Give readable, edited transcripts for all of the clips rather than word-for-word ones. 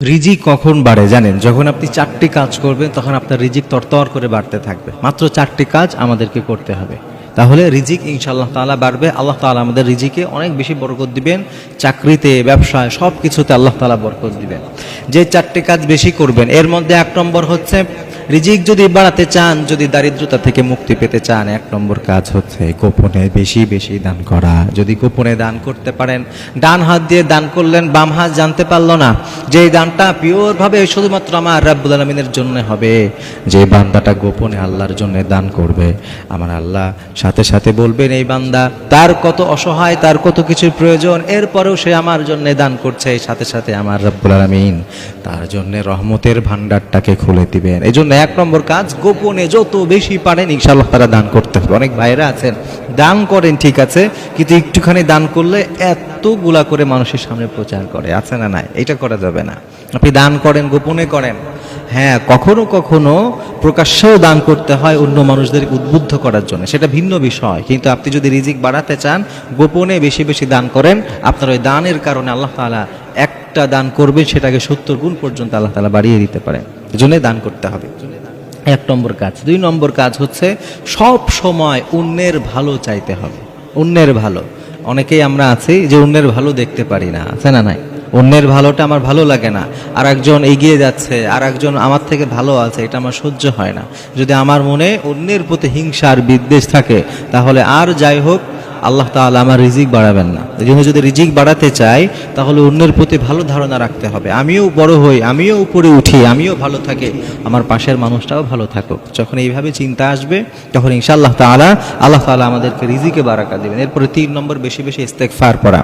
রিজিক কখন বাড়ে জানেন? যখন আপনি 4টি কাজ করবেন তখন আপনার রিজিক তরতর করে বাড়তে থাকবে। মাত্র 4টি কাজ আমাদেরকে করতে হবে, তাহলে রিজিক ইনশাআল্লাহ তাআলা বাড়বে। আল্লাহ তাআলা আমাদের রিজিকে অনেক বেশি বরকত দিবেন। চাকরিতে, ব্যবসায়, সব কিছুতে আল্লাহ তাআলা বরকত দিবেন। যে 4টি কাজ বেশি করবেন এর মধ্যে 1 নম্বর হচ্ছে, রিজিক যদি বাড়াতে চান, যদি দারিদ্রতা থেকে মুক্তি পেতে চান, 1 নম্বর কাজ হচ্ছে গোপনে বেশি বেশি দান করা। যদি গোপনে দান করতে পারেন, ডান হাত দিয়ে দান করলেন, বাম হাত জানতে পারলো না, যে দানটা পিওর ভাবে শুধুমাত্র আমার রাব্বুল আলামিনের জন্য হবে, যে বান্দাটা গোপনে আল্লাহর জন্য দান করবে, আমার আল্লাহ সাথে সাথে বলবেন এই বান্দা তার কত অসহায়, তার কত কিছুর প্রয়োজন, এরপরেও সে আমার জন্য দান করছে, সাথে সাথে আমার রাব্বুল আলামিন তার জন্য রহমতের ভান্ডারটাকে খুলে দিবেন। এই জন্য 1 নম্বর কাজ, গোপনে যত বেশি পারেন ইনশাআল্লাহ তারা দান করতে হবে। অনেক ভাইরা আছেন দান করেন ঠিক আছে, কিন্তু একটুখানি দান করলে এতগুলা করে মানুষের সামনে প্রচার করে, আছে না নাই? এটা করা যাবে না। আপনি দান করেন, গোপনে করেন। হ্যাঁ, কখনো কখনো প্রকাশ্যেও দান করতে হয় অন্য মানুষদের উদ্বুদ্ধ করার জন্য, সেটা ভিন্ন বিষয়। কিন্তু আপনি যদি রিজিক বাড়াতে চান, গোপনে বেশি বেশি দান করেন, আপনার ওই দানের কারণে আল্লাহ তাআলা একটা দান করবেন সেটাকে 70 গুণ পর্যন্ত আল্লাহ তাআলা বাড়িয়ে দিতে পারেন। এজন্য দান করতে হবে, 1 নম্বর কাজ। 2 নম্বর কাজ হচ্ছে সব সময় অন্যের ভালো চাইতে হবে। অন্যের ভালো, অনেকেই আমরা আছি যে অন্যের ভালো দেখতে পারি না, আছে না নাই? অন্যের ভালোটা আমার ভালো লাগে না, আর একজন এগিয়ে যাচ্ছে, আর একজন আমার থেকে ভালো আছে, এটা আমার সহ্য হয় না। যদি আমার মনে অন্যের প্রতি হিংসা আর বিদ্বেষ থাকে, তাহলে আর যাই হোক আল্লাহ তাআলা আমার রিজিক বাড়াবেন না। এই জন্য যদি রিজিক বাড়াতে চাই তাহলে অন্যের প্রতি ভালো ধারণা রাখতে হবে। আমিও বড় হই, আমিও উপরে উঠি, আমিও ভালো থাকি, আমার পাশের মানুষটাও ভালো থাকুক। যখন এইভাবে চিন্তা আসবে তখন ইনশাআল্লাহ তাআলা আল্লাহ তাআলা আমাদেরকে রিজিকে বারাকা দিবেন। এরপরে 3 নম্বর, বেশি বেশি ইস্তেগফার পড়া।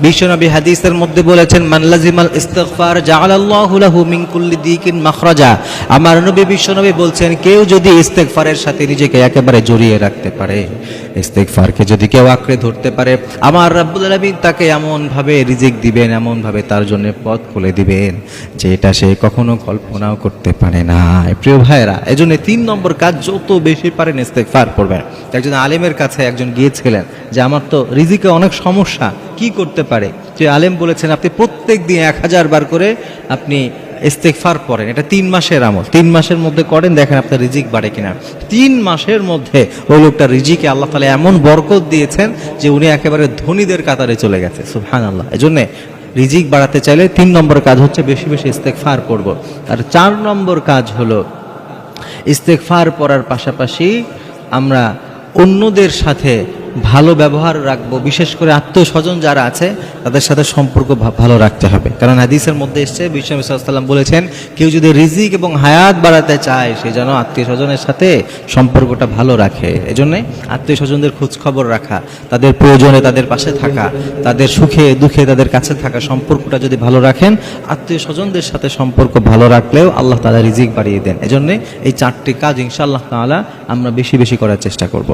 বিশ্বনবী হাদিসের মধ্যে বলেছেন, মান লাজিমাল ইস্তিগফার জাআলাল্লাহু লাহু মিন কুল্লি দিকিন মাখরাজা। আমার নবী বিশ্বনবী বলছেন, কেউ যদি ইস্তেগফারের সাথে নিজেকে একেবারে জড়িয়ে রাখতে পারে, ইস্তেগফারকে যদি কেউ আঁকড়ে ধরতে পারে, আমার রাব্বুল আলামিন তাকে এমন ভাবে রিজিক দিবেন, এমন ভাবে তার জন্য পথ খুলে দিবেন যে এটা সে কখনো কল্পনাও করতে পারে না। প্রিয় ভাইরা, এজন্য 3 নম্বর কাজ, যত বেশি পারেন ইস্তেগফার করবেন। একজন আলেমের কাছে একজন গিয়েছিলেন যে আমার তো রিজিকে অনেক সমস্যা, কি করতে পারে? যে আলেম বলেছেন, আপনি প্রত্যেক দিন 1000 বার করে আপনি ইস্তেগফার পড়েন, এটা 3 মাসের আমল, 3 মাসের মধ্যে করেন, দেখেন আপনার রিজিক বাড়ে কিনা। 3 মাসের মধ্যে ওই লোকটার রিজিকে আল্লাহ তাআলা এমন বরকত দিয়েছেন যে উনি একেবারে ধনীদের কাতারে চলে গেছে। সুবহানাল্লাহ। এজন্য রিজিক বাড়াতে চাইলে 3 নম্বর কাজ হচ্ছে বেশি বেশি ইস্তেগফার করব। আর 4 নম্বর কাজ হলো ইস্তেগফার পড়ার পাশাপাশি আমরা অন্যদের সাথে ভালো ব্যবহার রাখবো। বিশেষ করে আত্মীয় স্বজন যারা আছে তাদের সাথে সম্পর্ক ভালো রাখতে হবে। কারণ হাদিসের মধ্যে এসেছে, বিশ্বনবী সাল্লাল্লাহু আলাইহি ওয়াসাল্লাম বলেছেন, কেউ যদি রিজিক এবং হায়াত বাড়াতে চায় সে যেন আত্মীয় স্বজনের সাথে সম্পর্কটা ভালো রাখে। এজন্য আত্মীয় স্বজনদের খোঁজ খবর রাখা, তাদের প্রয়োজনে তাদের পাশে থাকা, তাদের সুখে দুঃখে তাদের কাছে থাকা, সম্পর্কটা যদি ভালো রাখেন, আত্মীয় স্বজনদের সাথে সম্পর্ক ভালো রাখলেও আল্লাহ তাআলা রিজিক বাড়িয়ে দেন। এজন্য এই 4টি কাজ ইনশাআল্লাহ তাআলা আমরা বেশি বেশি করার চেষ্টা করব।